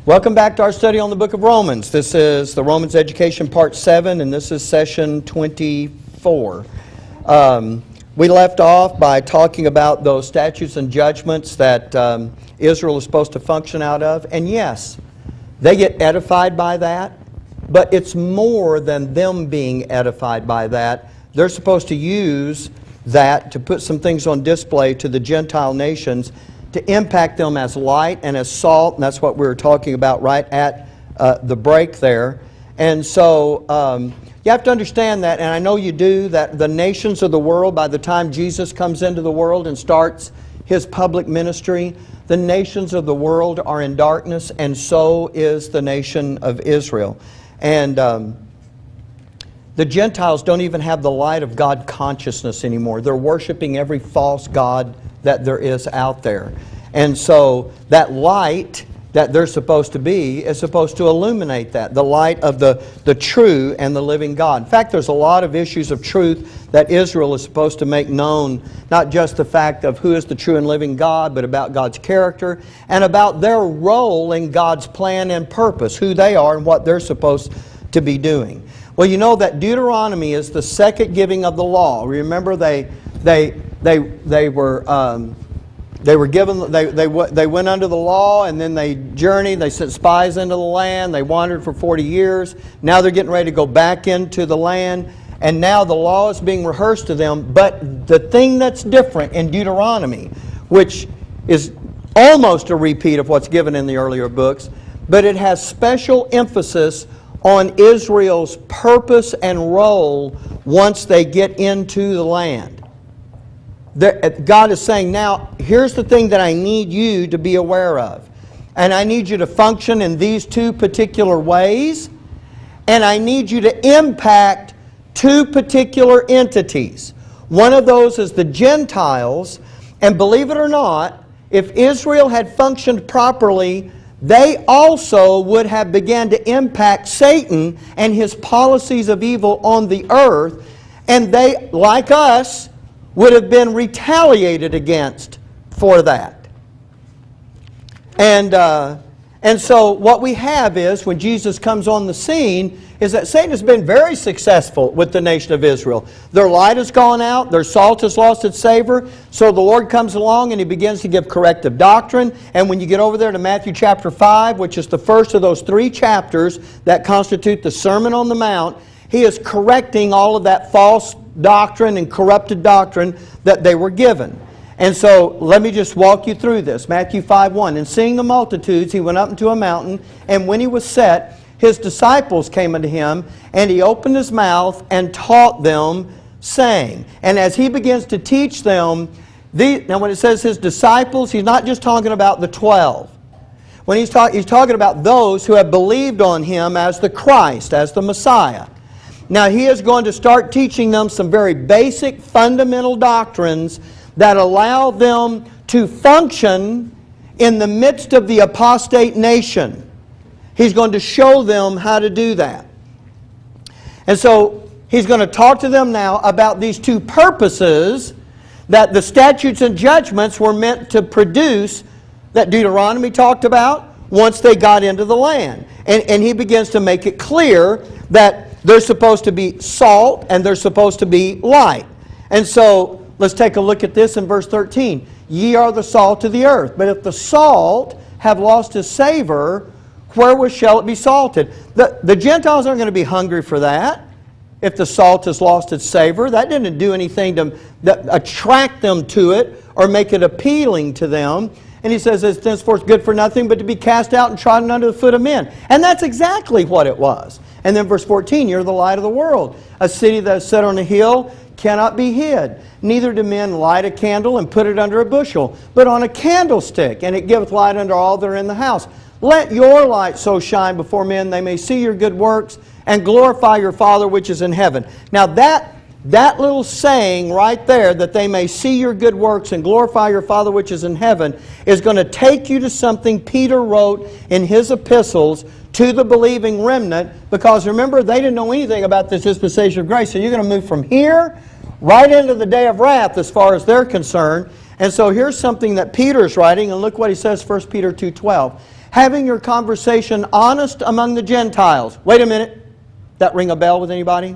Welcome back to our study on the book of Romans. This is the Romans Education Part 7, and this is session 24. We left off by talking about those statutes and judgments that Israel is supposed to function out of. And yes, they get edified by that, but it's more than them being edified by that. They're supposed to use that to put some things on display to the Gentile nations to impact them as light and as salt, and that's what we were talking about right at the break there. And so you have to understand that, and I know you do, that the nations of the world, by the time Jesus comes into the world and starts His public ministry, the nations of the world are in darkness, and so is the nation of Israel. And the Gentiles don't even have the light of God consciousness anymore. They're worshiping every false god that there is out there. And so that light that they're supposed to be is supposed to illuminate that, the light of the true and the living God. In fact, there's a lot of issues of truth that Israel is supposed to make known, not just the fact of who is the true and living God, but about God's character and about their role in God's plan and purpose, who they are and what they're supposed to be doing. Well, you know that Deuteronomy is the second giving of the law. Remember, they went under the law, and then they journeyed. They sent spies into the land. They wandered for 40 years. Now they're getting ready to go back into the land, and now the law is being rehearsed to them. But the thing that's different in Deuteronomy, which is almost a repeat of what's given in the earlier books, but it has special emphasis on Israel's purpose and role once they get into the land. God is saying, now, here's the thing that I need you to be aware of. And I need you to function in these two particular ways. And I need you to impact two particular entities. One of those is the Gentiles. And believe it or not, if Israel had functioned properly, they also would have begun to impact Satan and his policies of evil on the earth. And they, like us, would have been retaliated against for that. And so what we have is, when Jesus comes on the scene, is that Satan has been very successful with the nation of Israel. Their light has gone out, their salt has lost its savor, so the Lord comes along and He begins to give corrective doctrine. And when you get over there to Matthew chapter 5, which is the first of those 3 chapters that constitute the Sermon on the Mount, He is correcting all of that false doctrine and corrupted doctrine that they were given. And so let me just walk you through this. Matthew 5:1. And seeing the multitudes, He went up into a mountain, and when He was set, His disciples came unto Him, and He opened His mouth and taught them, saying. And as He begins to teach them, now when it says His disciples, He's not just talking about the 12. When He's talking about those who have believed on Him as the Christ, as the Messiah. Now He is going to start teaching them some very basic, fundamental doctrines that allow them to function in the midst of the apostate nation. He's going to show them how to do that. And so He's going to talk to them now about these two purposes that the statutes and judgments were meant to produce, that Deuteronomy talked about once they got into the land. And He begins to make it clear that they're supposed to be salt and they're supposed to be light. And so let's take a look at this in verse 13. Ye are the salt of the earth. But if the salt have lost its savor, wherewith shall it be salted? The Gentiles aren't going to be hungry for that. If the salt has lost its savor, that didn't do anything to attract them to it or make it appealing to them. And He says, it's thenceforth good for nothing but to be cast out and trodden under the foot of men. And that's exactly what it was. And then verse 14, you're the light of the world. A city that is set on a hill cannot be hid. Neither do men light a candle and put it under a bushel, but on a candlestick, and it giveth light unto all that are in the house. Let your light so shine before men, they may see your good works, and glorify your Father which is in heaven. Now that little saying right there, that they may see your good works and glorify your Father which is in heaven, is going to take you to something Peter wrote in his epistles to the believing remnant, because remember, they didn't know anything about this dispensation of grace. So you're going to move from here right into the day of wrath as far as they're concerned. And so here's something that Peter's writing, and look what he says, 1 Peter 2:12. Having your conversation honest among the Gentiles. Wait a minute. That ring a bell with anybody?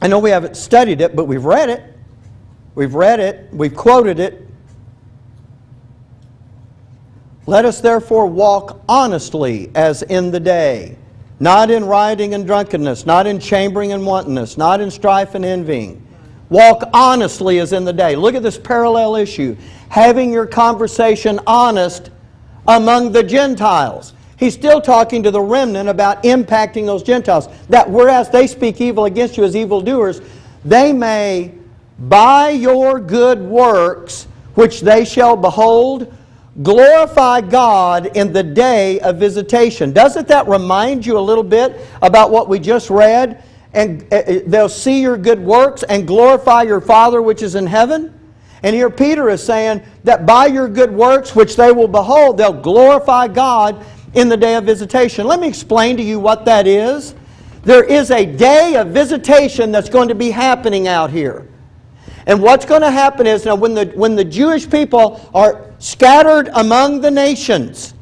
I know we haven't studied it, but we've read it. We've read it. We've quoted it. Let us therefore walk honestly as in the day, not in rioting and drunkenness, not in chambering and wantonness, not in strife and envying. Walk honestly as in the day. Look at this parallel issue. Having your conversation honest among the Gentiles. He's still talking to the remnant about impacting those Gentiles. That whereas they speak evil against you as evildoers, they may, by your good works, which they shall behold, glorify God in the day of visitation. Doesn't that remind you a little bit about what we just read? And they'll see your good works and glorify your Father which is in heaven. And here Peter is saying that by your good works which they will behold, they'll glorify God in the day of visitation. Let me explain to you what that is. There is a day of visitation that's going to be happening out here. And what's going to happen is, now when the Jewish people are scattered among the nations,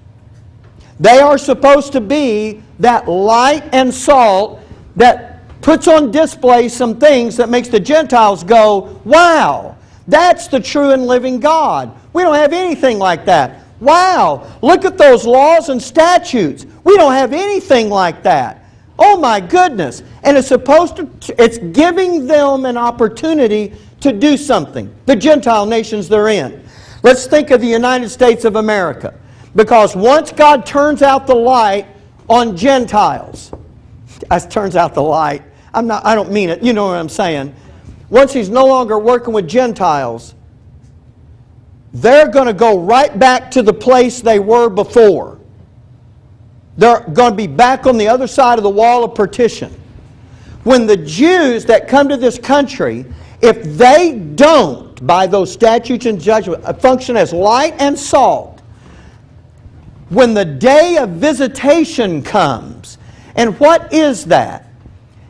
they are supposed to be that light and salt that puts on display some things that makes the Gentiles go, wow, that's the true and living God. We don't have anything like that. Wow, look at those laws and statutes. We don't have anything like that. Oh my goodness. And it's giving them an opportunity to do something. The Gentile nations they're in. Let's think of the United States of America. Because once God turns out the light on Gentiles, turns out the light, I don't mean it, you know what I'm saying. Once He's no longer working with Gentiles, they're going to go right back to the place they were before. They're going to be back on the other side of the wall of partition. When the Jews that come to this country, if they don't, by those statutes and judgment, function as light and salt, when the day of visitation comes, and what is that?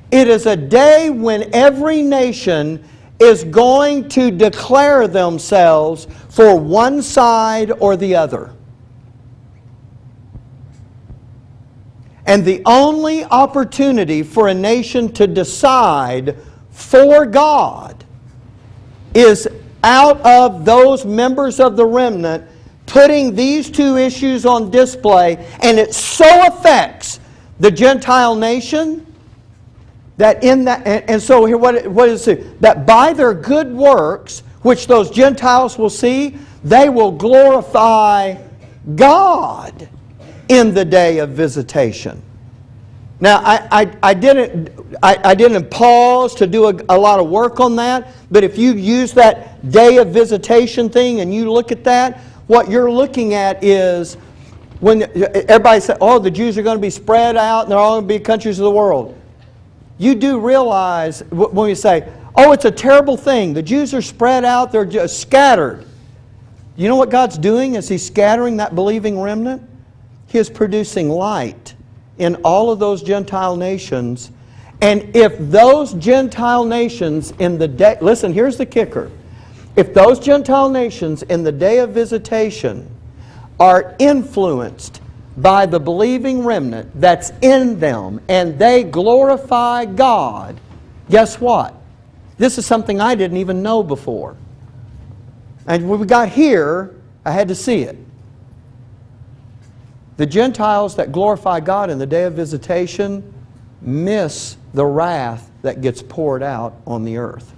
It is a day when every nation is going to declare themselves for one side or the other. And the only opportunity for a nation to decide for God is out of those members of the remnant putting these two issues on display, and it so affects the Gentile nation that in that, and so here what is it? That by their good works, which those Gentiles will see, they will glorify God in the day of visitation. Now, I didn't pause to do a lot of work on that, but if you use that day of visitation thing and you look at that, what you're looking at is when everybody says, oh, the Jews are going to be spread out and they're all going to be countries of the world. You do realize when we say, oh, it's a terrible thing. The Jews are spread out, they're just scattered. You know what God's doing as He's scattering that believing remnant? He is producing light in all of those Gentile nations. And if those Gentile nations in the day, listen, here's the kicker. If those Gentile nations in the day of visitation are influenced by the believing remnant that's in them and they glorify God, guess what? This is something I didn't even know before. And when we got here, I had to see it. The Gentiles that glorify God in the day of visitation miss the wrath that gets poured out on the earth.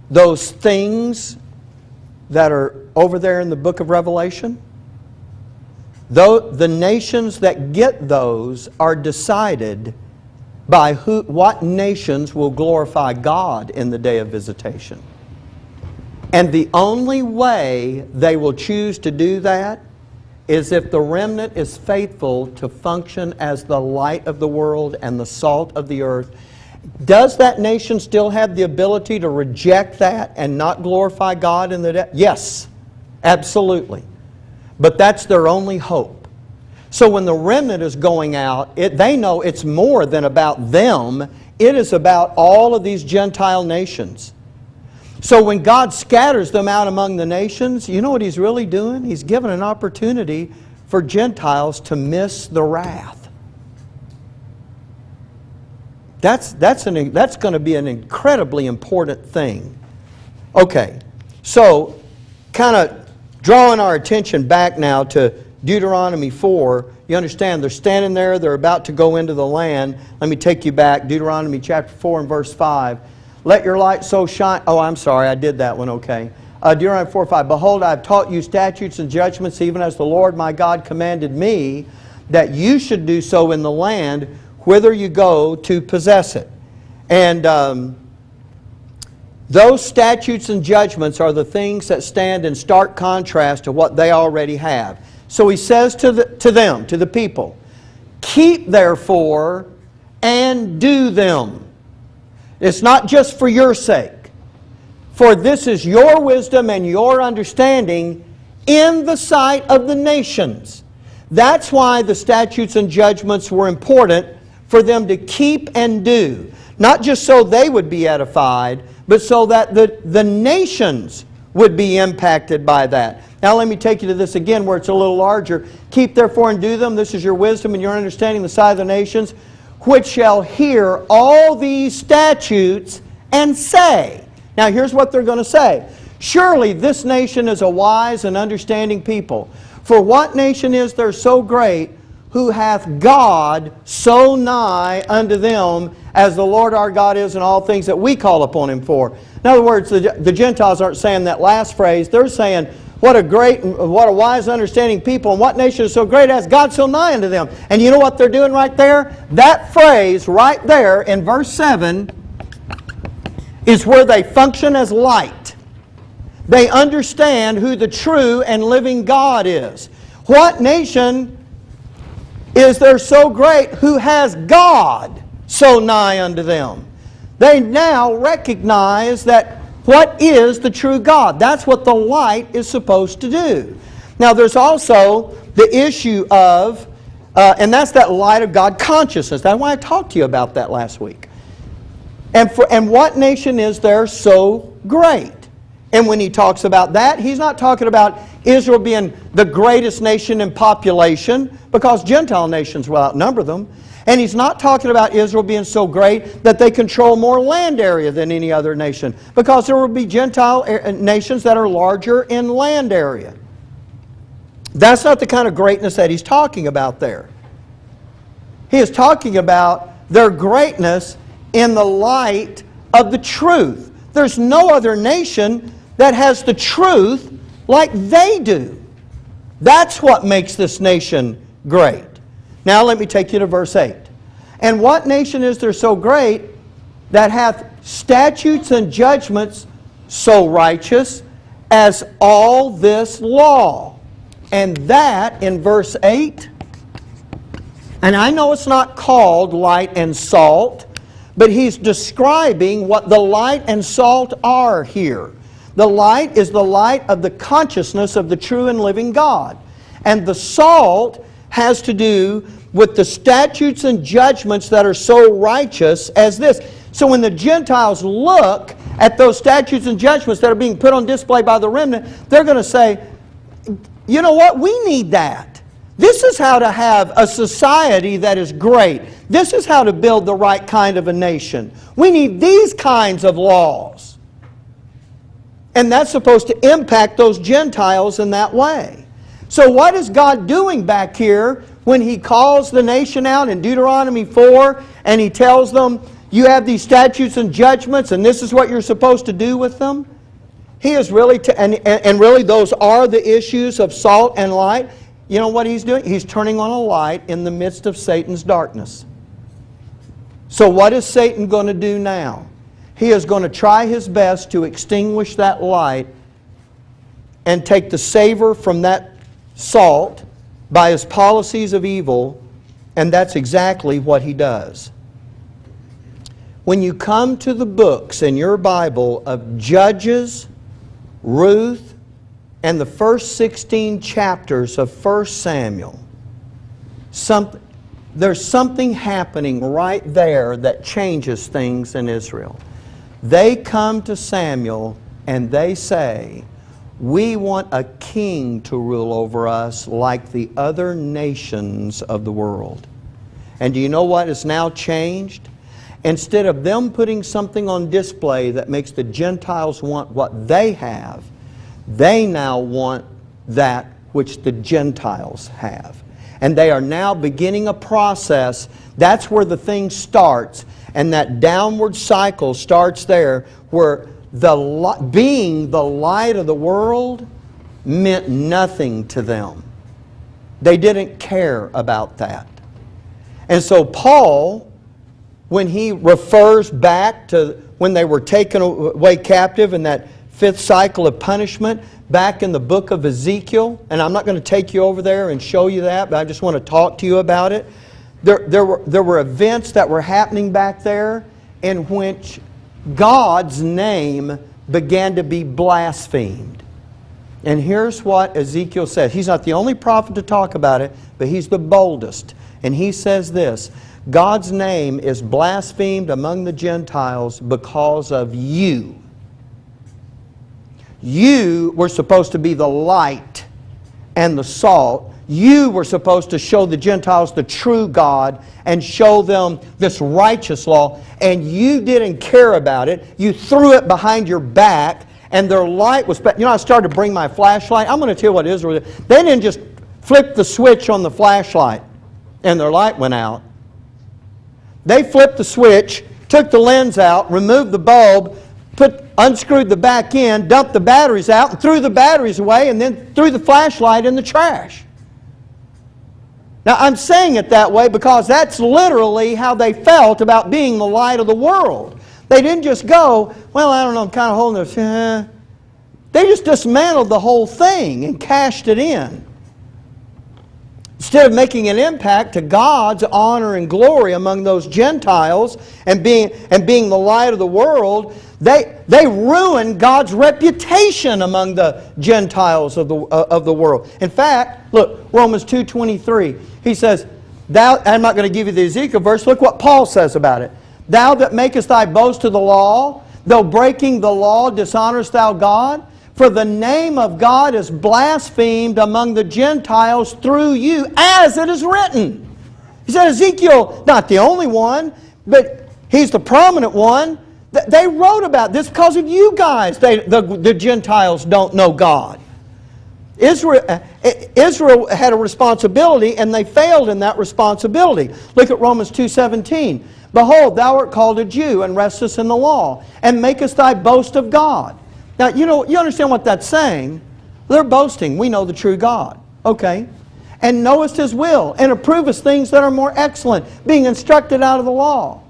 Those things that are over there in the book of Revelation, though the nations that get those are decided by what nations will glorify God in the day of visitation. And the only way they will choose to do that is if the remnant is faithful to function as the light of the world and the salt of the earth. Does that nation still have the ability to reject that and not glorify God in the day? Yes, absolutely. But that's their only hope. So when the remnant is going out, they know it's more than about them. It is about all of these Gentile nations. So when God scatters them out among the nations, you know what He's really doing? He's given an opportunity for Gentiles to miss the wrath. That's going to be an incredibly important thing. Okay, so kind of drawing our attention back now to Deuteronomy 4, you understand they're standing there, they're about to go into the land. Let me take you back, Deuteronomy chapter 4 and verse 5. Let your light so shine. Oh, I'm sorry, I did that one, okay. Deuteronomy 4:5. Behold, I have taught you statutes and judgments, even as the Lord my God commanded me, that you should do so in the land whither you go to possess it. And those statutes and judgments are the things that stand in stark contrast to what they already have. So he says to them, to the people, keep therefore and do them. It's not just for your sake. For this is your wisdom and your understanding in the sight of the nations. That's why the statutes and judgments were important for them to keep and do. Not just so they would be edified, but so that the nations would be impacted by that. Now let me take you to this again where it's a little larger. Keep therefore and do them. This is your wisdom and your understanding in the sight of the nations, which shall hear all these statutes and say. Now here's what they're going to say. Surely this nation is a wise and understanding people. For what nation is there so great, who hath God so nigh unto them as the Lord our God is in all things that we call upon Him for? In other words, the Gentiles aren't saying that last phrase. They're saying, what a wise, understanding people, and what nation is so great as God so nigh unto them. And you know what they're doing right there? That phrase right there in verse 7 is where they function as light. They understand who the true and living God is. What nation is there so great who has God so nigh unto them? They now recognize that what is the true God? That's what the light is supposed to do. Now there's also the issue of, and that's that light of God consciousness. That's why I talked to you about that last week. And what nation is there so great? And when he talks about that, he's not talking about Israel being the greatest nation in population, because Gentile nations will outnumber them. And he's not talking about Israel being so great that they control more land area than any other nation, because there will be Gentile nations that are larger in land area. That's not the kind of greatness that he's talking about there. He is talking about their greatness in the light of the truth. There's no other nation that has the truth like they do. That's what makes this nation great. Now let me take you to verse 8. And what nation is there so great that hath statutes and judgments so righteous as all this law? And that in verse 8, and I know it's not called light and salt, but he's describing what the light and salt are here. The light is the light of the consciousness of the true and living God. And the salt has to do with the statutes and judgments that are so righteous as this. So when the Gentiles look at those statutes and judgments that are being put on display by the remnant, they're going to say, you know what, we need that. This is how to have a society that is great. This is how to build the right kind of a nation. We need these kinds of laws. And that's supposed to impact those Gentiles in that way. So what is God doing back here when He calls the nation out in Deuteronomy 4 and He tells them, you have these statutes and judgments and this is what you're supposed to do with them? He is really, and really those are the issues of salt and light. You know what He's doing? He's turning on a light in the midst of Satan's darkness. So what is Satan going to do now? He is going to try his best to extinguish that light and take the savor from that salt by his policies of evil, and that's exactly what he does. When you come to the books in your Bible of Judges, Ruth, and the first 16 chapters of 1 Samuel, there's something happening right there that changes things in Israel. They come to Samuel and they say, we want a king to rule over us like the other nations of the world. And do you know what has now changed? Instead of them putting something on display that makes the Gentiles want what they have, they now want that which the Gentiles have. And they are now beginning a process. That's where the thing starts. And that downward cycle starts there, where being the light of the world meant nothing to them. They didn't care about that. And so Paul, when he refers back to when they were taken away captive in that fifth cycle of punishment, back in the book of Ezekiel, and I'm not going to take you over there and show you that, but I just want to talk to you about it. There were events that were happening back there in which God's name began to be blasphemed. And here's what Ezekiel says. He's not the only prophet to talk about it, but he's the boldest. And he says this, God's name is blasphemed among the Gentiles because of you. You were supposed to be the light and the salt. You were supposed to show the Gentiles the true God and show them this righteous law, and you didn't care about it. You threw it behind your back, and their light was... You know, I started to bring my flashlight. I'm going to tell you what Israel did. They didn't just flip the switch on the flashlight and their light went out. They flipped the switch, took the lens out, removed the bulb, unscrewed the back end, dumped the batteries out, and threw the batteries away, and then threw the flashlight in the trash. Now, I'm saying it that way because that's literally how they felt about being the light of the world. They didn't just go, well, I don't know, I'm kind of holding this. They just dismantled the whole thing and cashed it in. Instead of making an impact to God's honor and glory among those Gentiles and being the light of the world, they ruined God's reputation among the Gentiles of the world. In fact, look, Romans 2:23. He says, I'm not going to give you the Ezekiel verse. Look what Paul says about it. Thou that makest thy boast to the law, though breaking the law, dishonorest thou God? For the name of God is blasphemed among the Gentiles through you, as it is written. He said, Ezekiel, not the only one, but he's the prominent one. They wrote about this because of you guys. The Gentiles don't know God. Israel had a responsibility, and they failed in that responsibility. Look at Romans 2:17. Behold, thou art called a Jew, and restest in the law, and makest thy boast of God. Now, you understand what that's saying? They're boasting, we know the true God. Okay. And knowest His will, and approvest things that are more excellent, being instructed out of the law.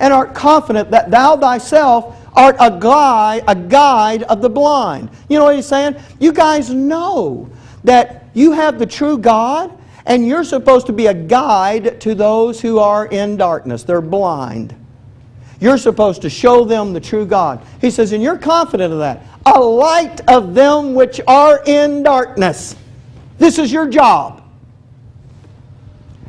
And art confident that thou thyself art a guide of the blind. You know what he's saying? You guys know that you have the true God, and you're supposed to be a guide to those who are in darkness. They're blind. You're supposed to show them the true God. He says, and you're confident of that. A light of them which are in darkness. This is your job.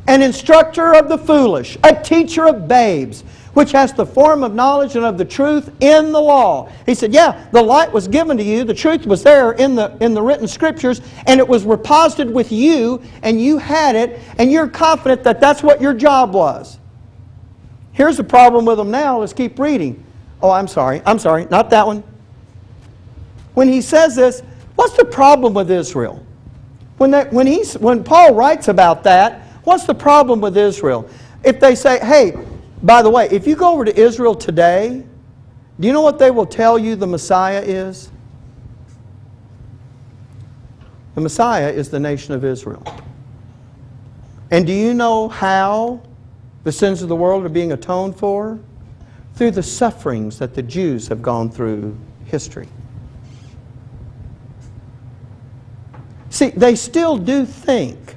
An instructor of the foolish, a teacher of babes, which has the form of knowledge and of the truth in the law. He said, yeah, the light was given to you, the truth was there in the written scriptures, and it was reposited with you, and you had it, and you're confident that that's what your job was. Here's the problem with them now. Let's keep reading. Oh, I'm sorry, not that one. When he says this, what's the problem with Israel? When Paul writes about that, what's the problem with Israel? If they say, hey, by the way, if you go over to Israel today, do you know what they will tell you the Messiah is? The Messiah is the nation of Israel. And do you know how the sins of the world are being atoned for? Through the sufferings that the Jews have gone through history. See, they still do think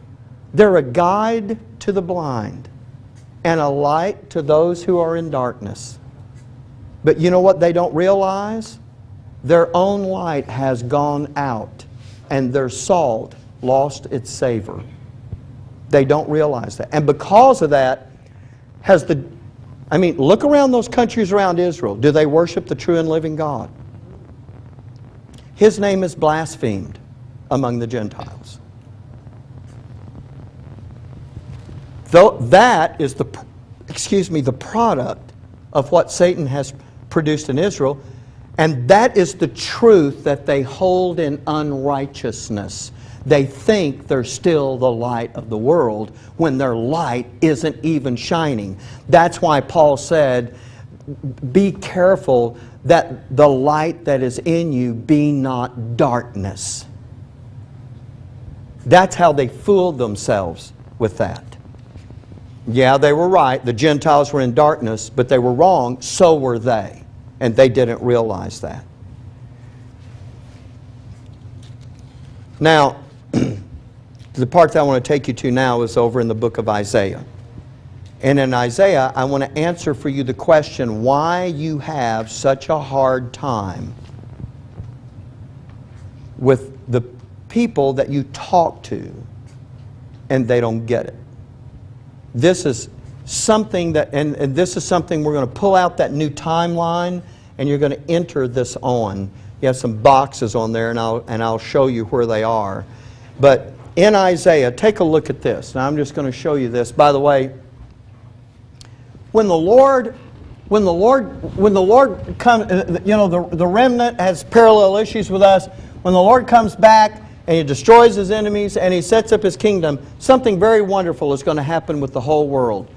they're a guide to the blind and a light to those who are in darkness. But you know what they don't realize? Their own light has gone out, and their salt lost its savor. They don't realize that. And because of that, look around those countries around Israel. Do they worship the true and living God? His name is blasphemed among the Gentiles. Though that is the product of what Satan has produced in Israel, and that is the truth that they hold in unrighteousness. They think they're still the light of the world when their light isn't even shining. That's why Paul said, be careful that the light that is in you be not darkness. That's how they fooled themselves with that. Yeah, they were right. The Gentiles were in darkness, but they were wrong. So were they. And they didn't realize that. Now, the part that I want to take you to now is over in the book of Isaiah. And in Isaiah, I want to answer for you the question why you have such a hard time with the people that you talk to and they don't get it. This is something that, and this is something we're going to pull out that new timeline and you're going to enter this on. You have some boxes on there and I'll show you where they are. But in Isaiah, take a look at this. Now I'm just going to show you this. By the way, when the Lord comes, the remnant has parallel issues with us. When the Lord comes back and He destroys His enemies and He sets up His kingdom, something very wonderful is going to happen with the whole world.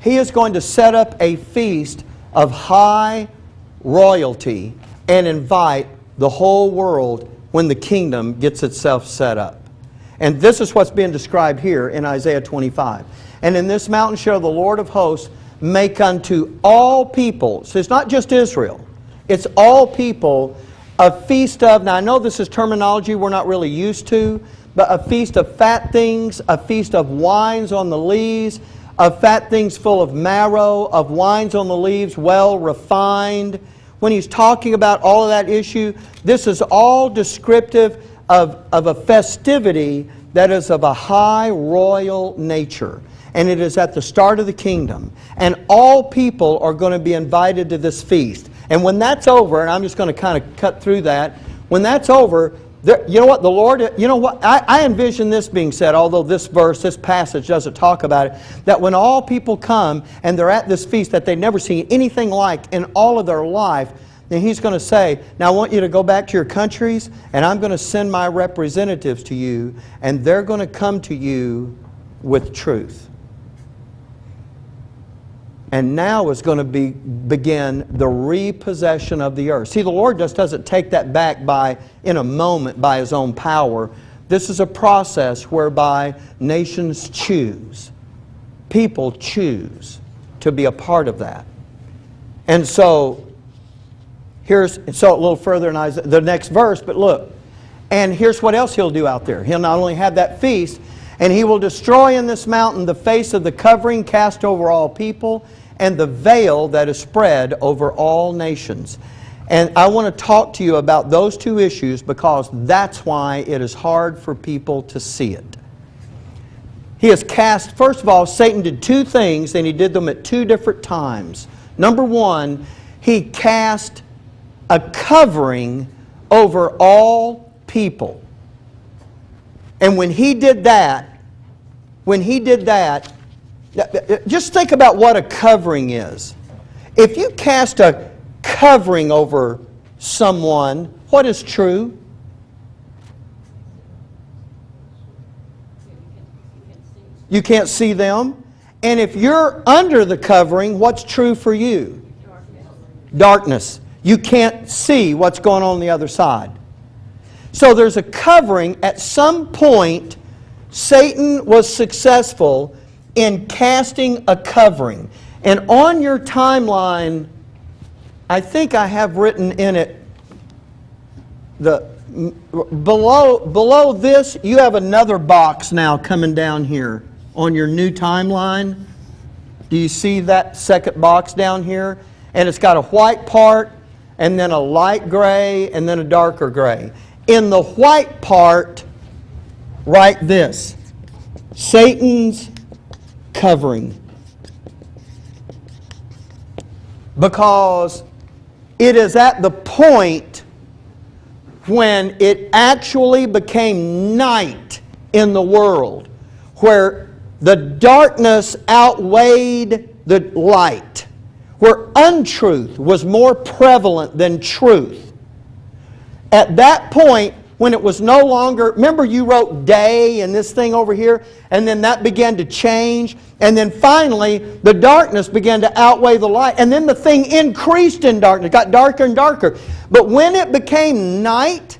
He is going to set up a feast of high royalty and invite the whole world when the kingdom gets itself set up. And this is what's being described here in Isaiah 25. And in this mountain shall the Lord of hosts make unto all people, so it's not just Israel, it's all people, a feast of, now I know this is terminology we're not really used to, but a feast of fat things, a feast of wines on the lees, of fat things full of marrow, of wines on the leaves well refined. When he's talking about all of that issue, this is all descriptive of a festivity that is of a high royal nature. And it is at the start of the kingdom. And all people are going to be invited to this feast. And when that's over, and I'm just going to kind of cut through that, when that's over, you know what, the Lord, you know what, I envision this being said, although this verse, this passage doesn't talk about it, that when all people come and they're at this feast that they've never seen anything like in all of their life, then He's going to say, now I want you to go back to your countries, and I'm going to send my representatives to you, and they're going to come to you with truth. And now is going to begin the repossession of the earth. See, the Lord just doesn't take that back in a moment by His own power. This is a process whereby nations choose. People choose to be a part of that. And so, a little further in Isaiah, the next verse, but look. And here's what else He'll do out there. He'll not only have that feast, and He will destroy in this mountain the face of the covering cast over all people, and the veil that is spread over all nations. And I want to talk to you about those two issues because that's why it is hard for people to see it. He has cast, first of all, Satan did two things, and he did them at two different times. Number one, he cast a covering over all people. And when he did that, just think about what a covering is. If you cast a covering over someone, what is true? You can't see them. And if you're under the covering, what's true for you? Darkness. You can't see what's going on the other side. So there's a covering. At some point, Satan was successful in casting a covering. And on your timeline, I think I have written in it, below this, you have another box now coming down here on your new timeline. Do you see that second box down here? And it's got a white part, and then a light gray, and then a darker gray. In the white part, write this: Satan's covering. Because it is at the point when it actually became night in the world, where the darkness outweighed the light, where untruth was more prevalent than truth. At that point, when it was no longer, remember you wrote day and this thing over here, and then that began to change, and then finally the darkness began to outweigh the light, and then the thing increased in darkness, got darker and darker. But when it became night,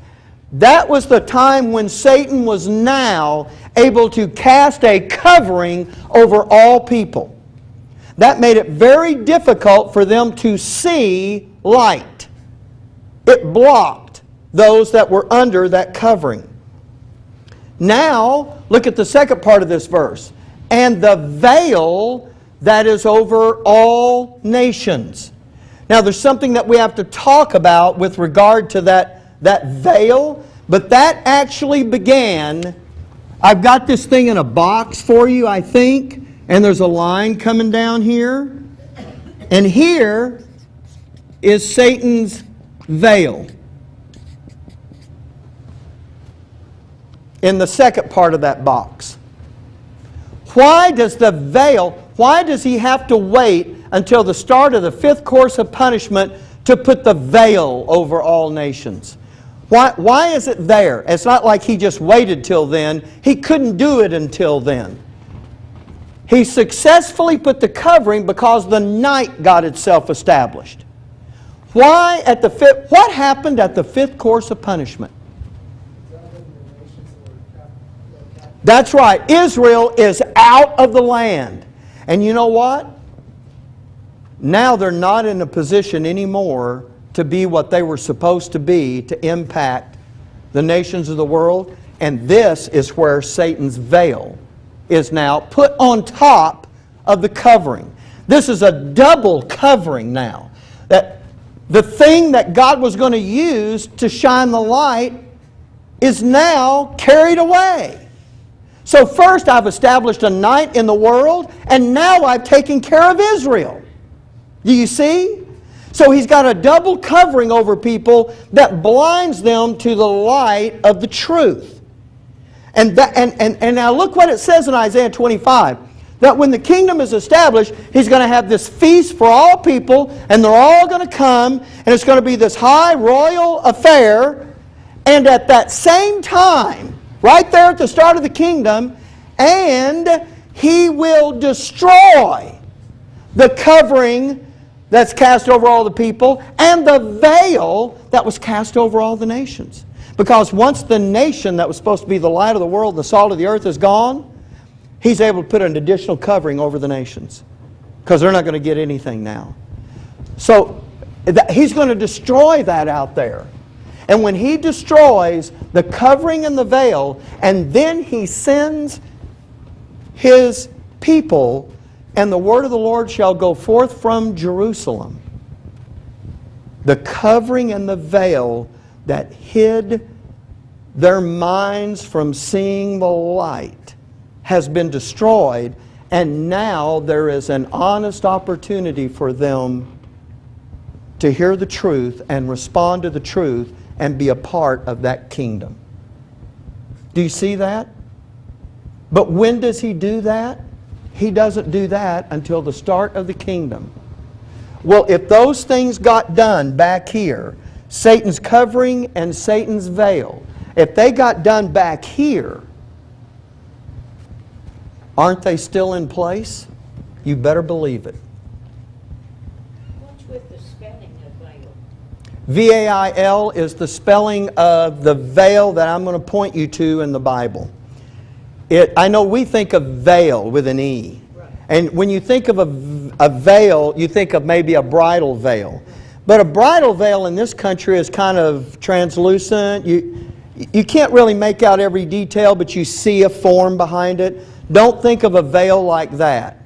that was the time when Satan was now able to cast a covering over all people. That made it very difficult for them to see light. It blocked those that were under that covering. Now, look at the second part of this verse. And the veil that is over all nations. Now, there's something that we have to talk about with regard to that veil, but that actually began, I've got this thing in a box for you, I think, and there's a line coming down here. And here is Satan's veil. In the second part of that box. Why does he have to wait until the start of the fifth course of punishment to put the veil over all nations? Why is it there? It's not like he just waited till then. He couldn't do it until then. He successfully put the covering because the night got itself established. What happened at the fifth course of punishment? That's right. Israel is out of the land. And you know what? Now they're not in a position anymore to be what they were supposed to be to impact the nations of the world. And this is where Satan's veil is now put on top of the covering. This is a double covering now. That the thing that God was going to use to shine the light is now carried away. So first I've established a night in the world, and now I've taken care of Israel. Do you see? So he's got a double covering over people that blinds them to the light of the truth. And now look what it says in Isaiah 25. That when the kingdom is established, he's going to have this feast for all people, and they're all going to come, and it's going to be this high royal affair. And at that same time, right there at the start of the kingdom, and he will destroy the covering that's cast over all the people and the veil that was cast over all the nations. Because once the nation that was supposed to be the light of the world, the salt of the earth is gone, he's able to put an additional covering over the nations. Because they're not going to get anything now. So he's going to destroy that out there. And when he destroys the covering and the veil, and then he sends his people, and the word of the Lord shall go forth from Jerusalem. The covering and the veil that hid their minds from seeing the light has been destroyed, and now there is an honest opportunity for them to hear the truth and respond to the truth and be a part of that kingdom. Do you see that? But when does he do that? He doesn't do that until the start of the kingdom. Well, if those things got done back here, Satan's covering and Satan's veil, if they got done back here, aren't they still in place? You better believe it. What's with the spelling of veil? V-A-I-L is the spelling of the veil that I'm going to point you to in the Bible. I know we think of veil with an E. Right. And when you think of a veil, you think of maybe a bridal veil. But a bridal veil in this country is kind of translucent. You can't really make out every detail, but you see a form behind it. Don't think of a veil like that.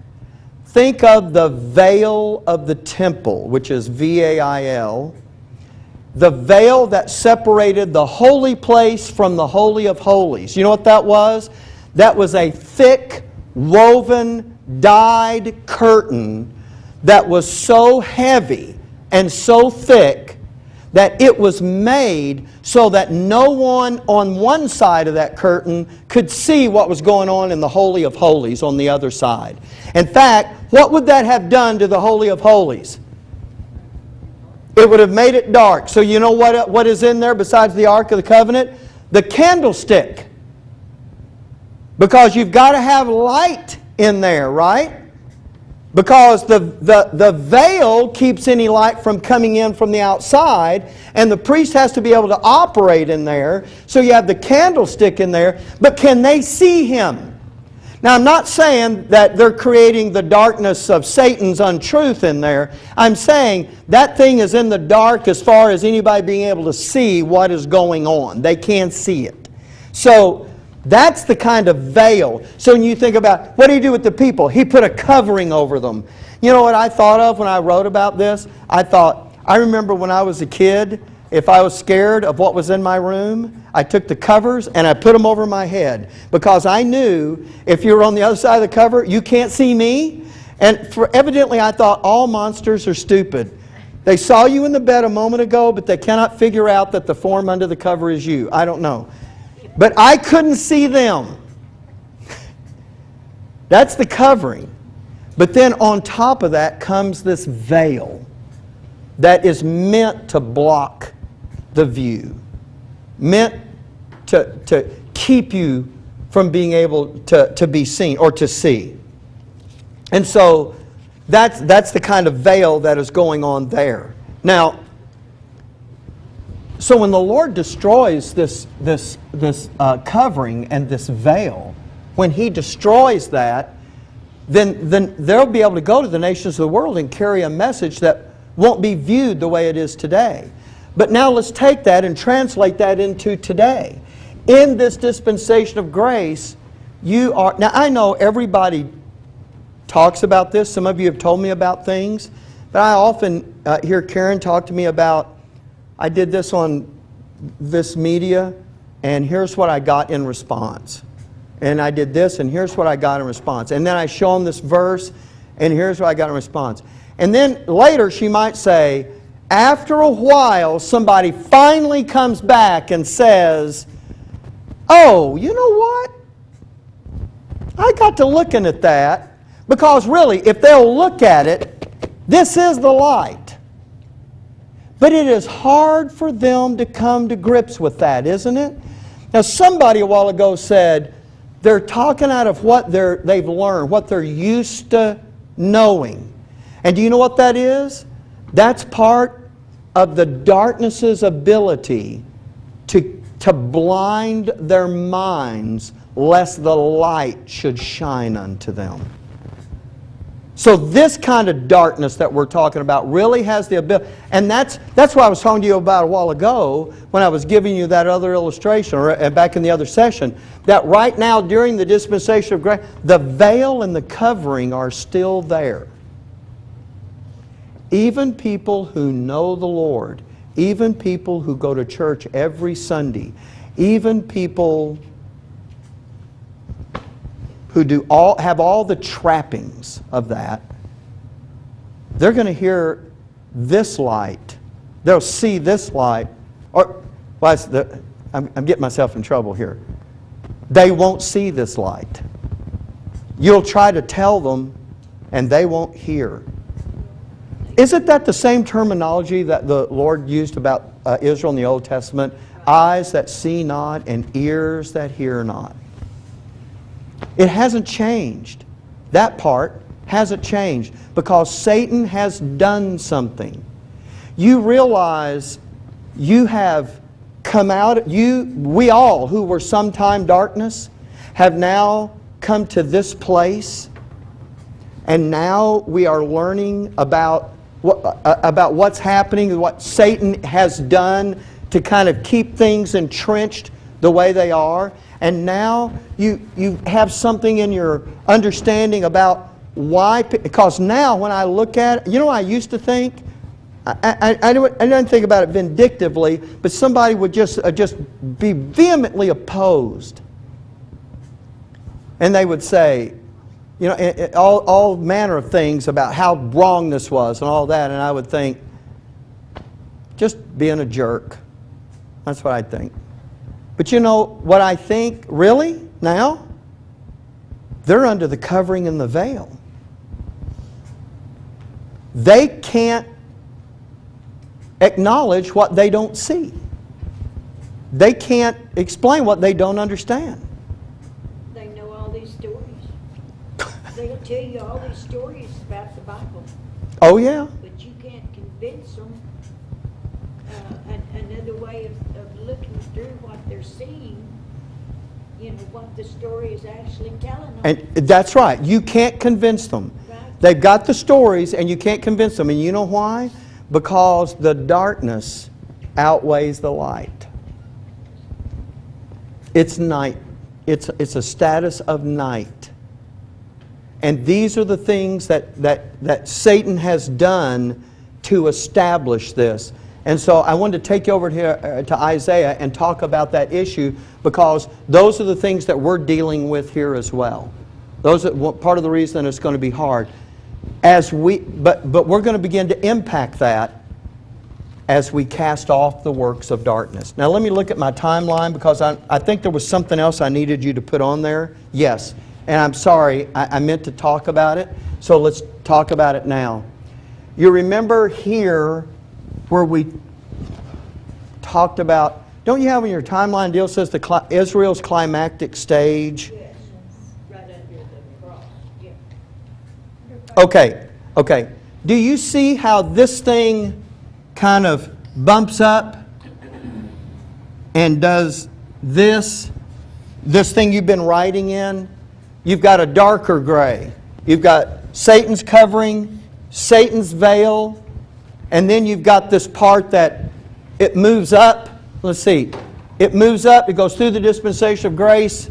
Think of the veil of the temple, which is V-A-I-L. The veil that separated the holy place from the Holy of Holies. You know what that was? That was a thick, woven, dyed curtain that was so heavy and so thick that it was made so that no one on one side of that curtain could see what was going on in the Holy of Holies on the other side. In fact, what would that have done to the Holy of Holies? It would have made it dark. So you know what is in there besides the Ark of the Covenant? The candlestick. Because you've got to have light in there, right? Because the veil keeps any light from coming in from the outside, and the priest has to be able to operate in there. So you have the candlestick in there, but can they see him? Now, I'm not saying that they're creating the darkness of Satan's untruth in there. I'm saying that thing is in the dark as far as anybody being able to see what is going on. They can't see it. So that's the kind of veil. So when you think about, what do you do with the people? He put a covering over them. You know what I thought of when I wrote about this? I remember when I was a kid, if I was scared of what was in my room, I took the covers and I put them over my head. Because I knew if you were on the other side of the cover, you can't see me. And evidently I thought all monsters are stupid. They saw you in the bed a moment ago, but they cannot figure out that the form under the cover is you. I don't know. But I couldn't see them. That's the covering. But then on top of that comes this veil that is meant to block the view. Meant to keep you from being able to be seen or to see. And so that's the kind of veil that is going on there. Now, so when the Lord destroys this covering and this veil, when He destroys that, then they'll be able to go to the nations of the world and carry a message that won't be viewed the way it is today. But now let's take that and translate that into today. In this dispensation of grace, you are... Now I know everybody talks about this. Some of you have told me about things. But I often hear Karen talk to me about, I did this on this media, and here's what I got in response. And I did this, and here's what I got in response. And then I show them this verse, and here's what I got in response. And then later she might say, after a while, somebody finally comes back and says, oh, you know what? I got to looking at that, because really, if they'll look at it, this is the light. But it is hard for them to come to grips with that, isn't it? Now, somebody a while ago said they're talking out of what they've learned, what they're used to knowing. And do you know what that is? That's part of the darkness's ability to blind their minds lest the light should shine unto them. So this kind of darkness that we're talking about really has the ability, and that's what I was talking to you about a while ago when I was giving you that other illustration, or back in the other session, that right now during the dispensation of grace, the veil and the covering are still there. Even people who know the Lord, even people who go to church every Sunday, even people who have all the trappings of that, they're going to hear this light. They'll see this light. Or, I'm getting myself in trouble here. They won't see this light. You'll try to tell them, and they won't hear. Isn't that the same terminology that the Lord used about Israel in the Old Testament? Eyes that see not and ears that hear not. It hasn't changed. That part hasn't changed because Satan has done something. You realize you have come out, we all who were sometime darkness have now come to this place, and now we are learning about what's happening, what Satan has done to kind of keep things entrenched the way they are. And now you have something in your understanding about why, because now when I look at it, you know I used to think, I didn't think about it vindictively, but somebody would just be vehemently opposed. And they would say, you know, all manner of things about how wrong this was and all that, and I would think, Just being a jerk. That's what I think. But you know what I think, really, now? They're under the covering and the veil. They can't acknowledge what they don't see. They can't explain what they don't understand. They know all these stories. They'll tell you all these stories about the Bible, Oh, yeah. but you can't convince them. Another way of looking through what they're seeing, you know, what the story is actually telling them. And that's right. You can't convince them. Right. They've got the stories and you can't convince them. And you know why? Because the darkness outweighs the light. It's night. It's a status of night. And these are the things that Satan has done to establish this. And so I wanted to take you over here to Isaiah and talk about that issue, because those are the things that we're dealing with here as well. Those are part of the reason it's going to be hard. But we're going to begin to impact that as we cast off the works of darkness. Now let me look at my timeline, because I think there was something else I needed you to put on there. Yes. And I'm sorry, I meant to talk about it. So let's talk about it now. You remember here where we talked about, don't you have in your timeline deal says Israel's climactic stage? Yes, right under the cross. Yeah. Okay. Do you see how this thing kind of bumps up and does this thing you've been writing in? You've got a darker gray. You've got Satan's covering, Satan's veil, and then you've got this part that it moves up. Let's see. It moves up, it goes through the dispensation of grace,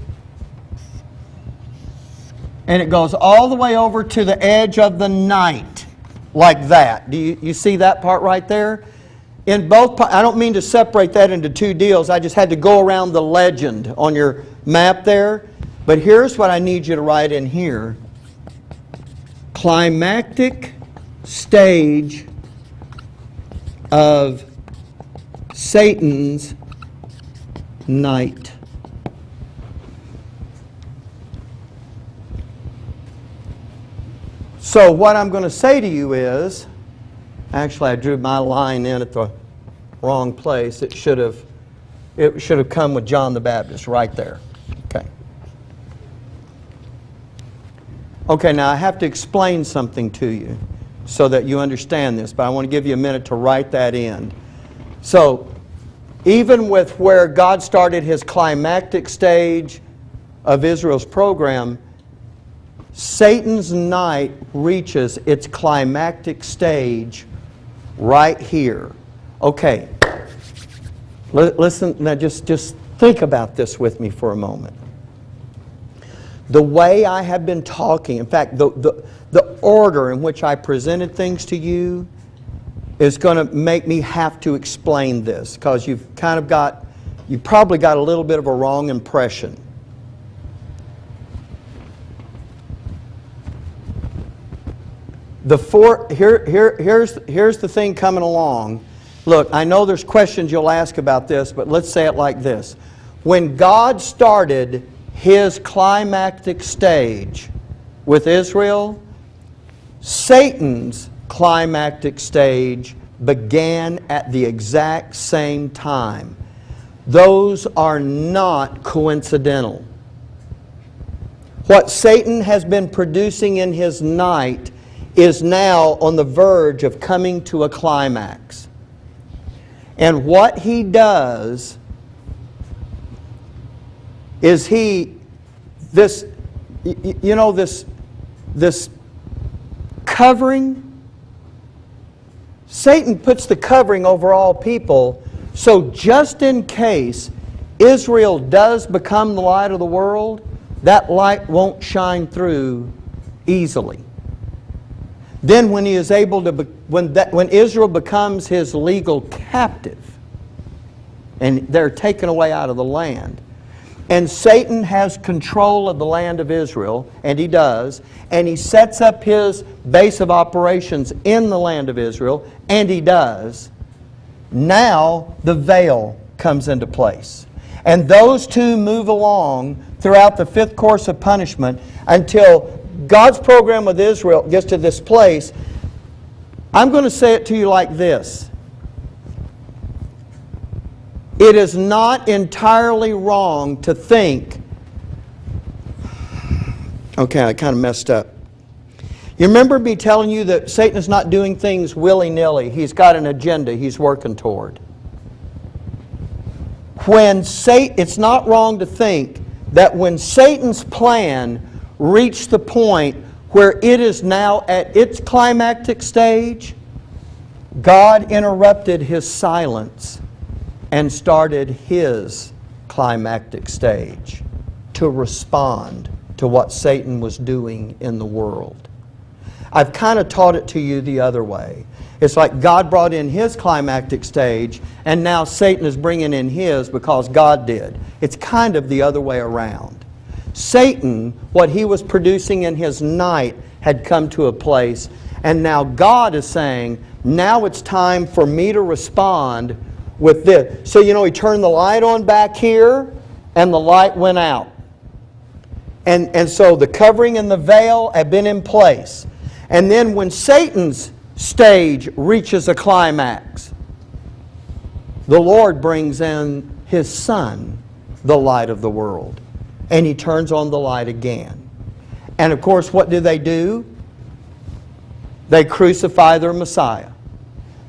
and it goes all the way over to the edge of the night, like that. Do you see that part right there? In both, I don't mean to separate that into two deals. I just had to go around the legend on your map there. But here's what I need you to write in here. Climactic stage of Satan's night. So what I'm going to say to you is, actually I drew my line in at the wrong place. It should have come with John the Baptist right there. Okay, now I have to explain something to you so that you understand this, but I want to give you a minute to write that in. So, even with where God started His climactic stage of Israel's program, Satan's night reaches its climactic stage right here. Okay, listen, now just think about this with me for a moment. The way I have been talking, in fact, the order in which I presented things to you is going to make me have to explain this, because you probably got a little bit of a wrong impression. Here's the thing coming along. Look, I know there's questions you'll ask about this, but let's say it like this. When God started His climactic stage with Israel, Satan's climactic stage began at the exact same time. Those are not coincidental. What Satan has been producing in his night is now on the verge of coming to a climax. And what he does is this covering, Satan puts the covering over all people, so just in case Israel does become the light of the world, that light won't shine through easily. Then when he is able to, when Israel becomes his legal captive, and they're taken away out of the land, and Satan has control of the land of Israel, and he does, and he sets up his base of operations in the land of Israel, and he does, Now the veil comes into place. And those two move along throughout the fifth course of punishment until God's program with Israel gets to this place. I'm going to say it to you like this. It is not entirely wrong to think, okay, I kind of messed up. You remember me telling you that Satan is not doing things willy-nilly. He's got an agenda he's working toward. It's not wrong to think that when Satan's plan reached the point where it is now at its climactic stage, God interrupted his silence and started his climactic stage to respond to what Satan was doing in the world. I've kind of taught it to you the other way. It's like God brought in his climactic stage, and now Satan is bringing in his because God did. It's kind of the other way around. Satan, what he was producing in his night, had come to a place, and now God is saying, now it's time for me to respond with this. So, he turned the light on back here, and the light went out. And so the covering and the veil have been in place. And then when Satan's stage reaches a climax, the Lord brings in his Son, the light of the world. And he turns on the light again. And of course, what do? They crucify their Messiah.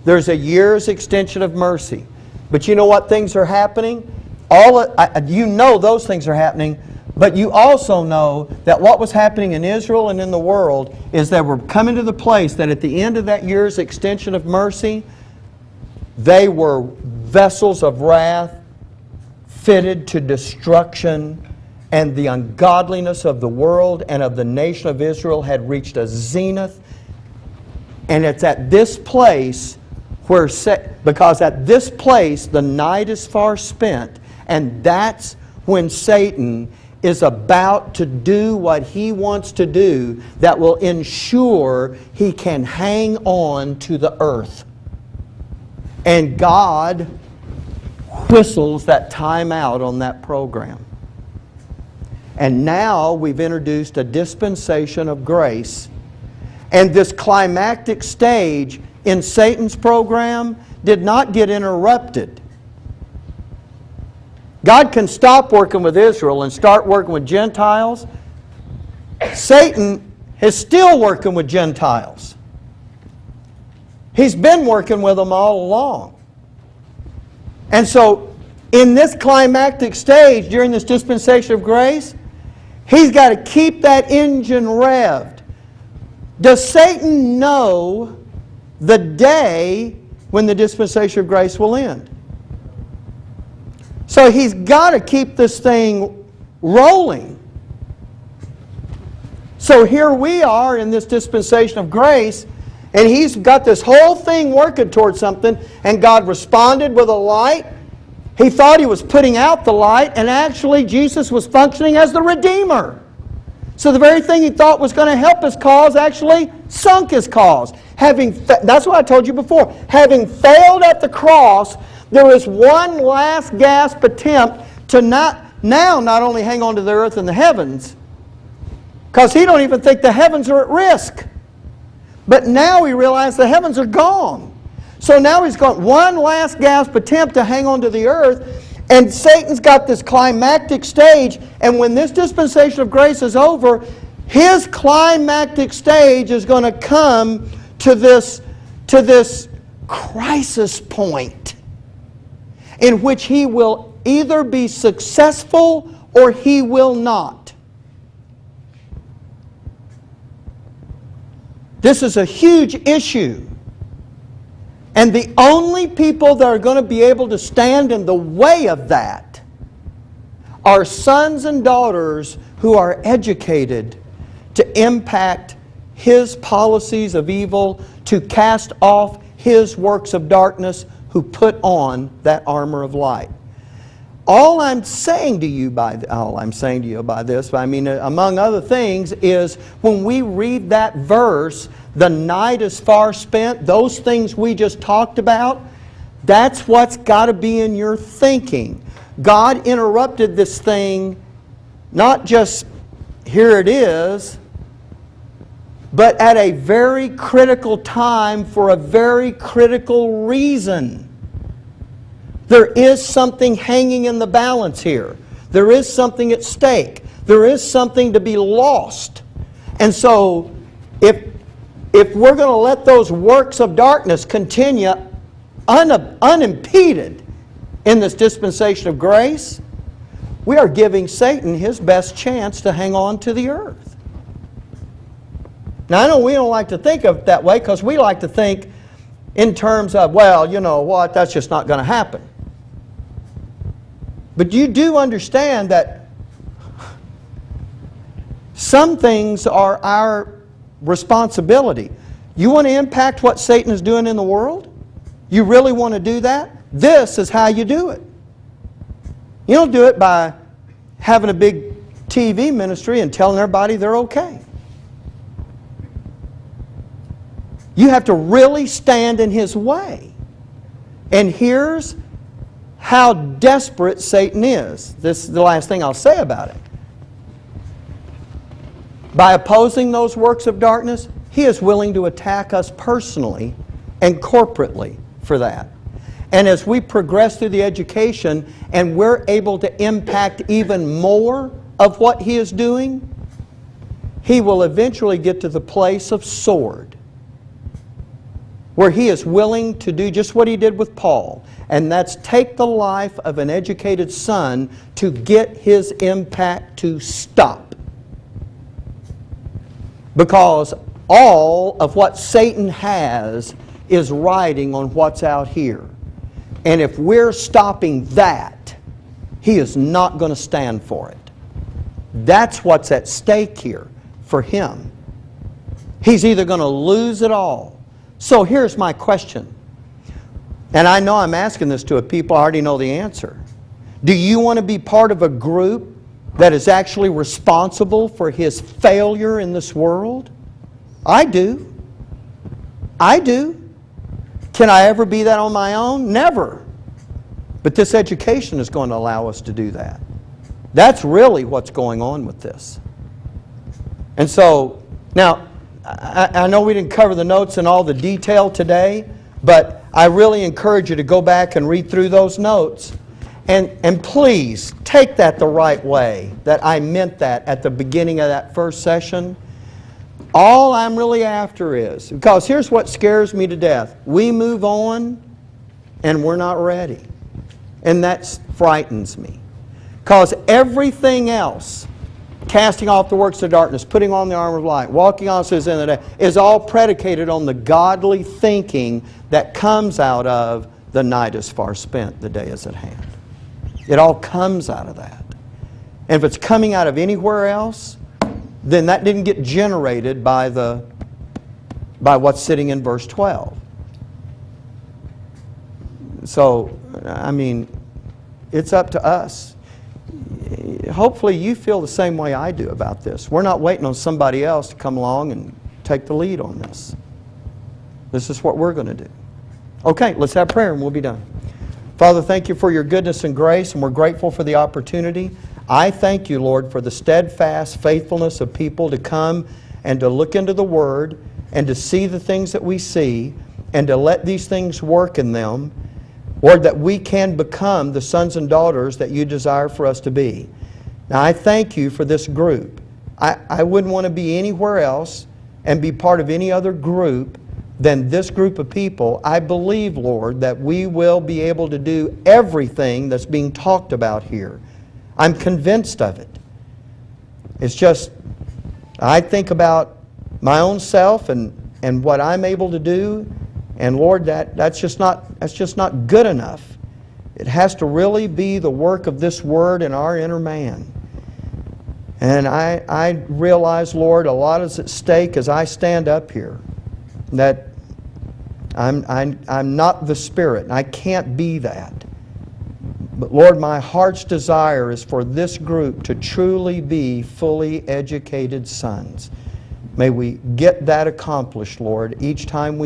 There's a year's extension of mercy. But you know what things are happening? Those things are happening. But you also know that what was happening in Israel and in the world is that we're coming to the place that at the end of that year's extension of mercy, they were vessels of wrath fitted to destruction, and the ungodliness of the world and of the nation of Israel had reached a zenith. And it's at this place because at this place the night is far spent, and that's when Satan is about to do what he wants to do that will ensure he can hang on to the earth. And God whistles that time out on that program. And now we've introduced a dispensation of grace. And this climactic stage in Satan's program did not get interrupted. God can stop working with Israel and start working with Gentiles. Satan is still working with Gentiles. He's been working with them all along. And so, in this climactic stage, during this dispensation of grace, he's got to keep that engine revved. Does Satan know the day when the dispensation of grace will end? So he's got to keep this thing rolling. So here we are in this dispensation of grace, and he's got this whole thing working towards something, and God responded with a light. He thought he was putting out the light, and actually Jesus was functioning as the Redeemer. So the very thing he thought was going to help his cause actually sunk his cause. That's what I told you before. Having failed at the cross, there is one last gasp attempt to not only hang on to the earth and the heavens, because he don't even think the heavens are at risk. But now he realized the heavens are gone. So now he's got one last gasp attempt to hang on to the earth, and Satan's got this climactic stage, and when this dispensation of grace is over, his climactic stage is going to come to this crisis point in which he will either be successful or he will not. This is a huge issue. And the only people that are going to be able to stand in the way of that are sons and daughters who are educated to impact his policies of evil, to cast off his works of darkness, who put on that armor of light. All I'm saying to you by this, among other things, is when we read that verse, the night is far spent, those things we just talked about, That's what's got to be in your thinking. God interrupted this thing, not just here it is, but at a very critical time for a very critical reason. There is something hanging in the balance here. There is something at stake. There is something to be lost. And so, if we're going to let those works of darkness continue unimpeded in this dispensation of grace, we are giving Satan his best chance to hang on to the earth. Now, I know we don't like to think of it that way because we like to think in terms of, well, you know what, that's just not going to happen. But you do understand that some things are our responsibility. You want to impact what Satan is doing in the world? You really want to do that? This is how you do it. You don't do it by having a big TV ministry and telling everybody they're okay. You have to really stand in his way. And here's how desperate Satan is. This is the last thing I'll say about it. By opposing those works of darkness, he is willing to attack us personally and corporately for that. And as we progress through the education and we're able to impact even more of what he is doing, he will eventually get to the place of sword, where he is willing to do just what he did with Paul, and that's take the life of an educated son to get his impact to stop. Because all of what Satan has is riding on what's out here. And if we're stopping that, he is not going to stand for it. That's what's at stake here for him. He's either going to lose it all. So here's my question. And I know I'm asking this to a people I already know the answer. Do you want to be part of a group that is actually responsible for his failure in this world? I do. I do. Can I ever be that on my own? Never. But this education is going to allow us to do that. That's really what's going on with this. And so, now, I know we didn't cover the notes in all the detail today, but I really encourage you to go back and read through those notes. And please, take that the right way, that I meant that at the beginning of that first session. All I'm really after is, because here's what scares me to death. We move on and we're not ready. And that frightens me. Because everything else, casting off the works of darkness, putting on the armor of light, walking on as in the day, is all predicated on the godly thinking that comes out of the night is far spent, the day is at hand. It all comes out of that. And if it's coming out of anywhere else, then that didn't get generated by what's sitting in verse 12. So, I mean, it's up to us. Hopefully you feel the same way I do about this. We're not waiting on somebody else to come along and take the lead on this. This is what we're going to do. Okay, let's have prayer and we'll be done. Father, thank you for your goodness and grace, and we're grateful for the opportunity. I thank you, Lord, for the steadfast faithfulness of people to come and to look into the Word and to see the things that we see and to let these things work in them, Lord, that we can become the sons and daughters that you desire for us to be. Now, I thank you for this group. I wouldn't want to be anywhere else and be part of any other group than this group of people. I believe, Lord, that we will be able to do everything that's being talked about here. I'm convinced of it. It's just, I think about my own self and what I'm able to do, and Lord, that's just not good enough. It has to really be the work of this Word in our inner man. And I realize, Lord, a lot is at stake as I stand up here. That I'm not the Spirit, and I can't be that. But Lord, my heart's desire is for this group to truly be fully educated sons. May we get that accomplished, Lord, each time we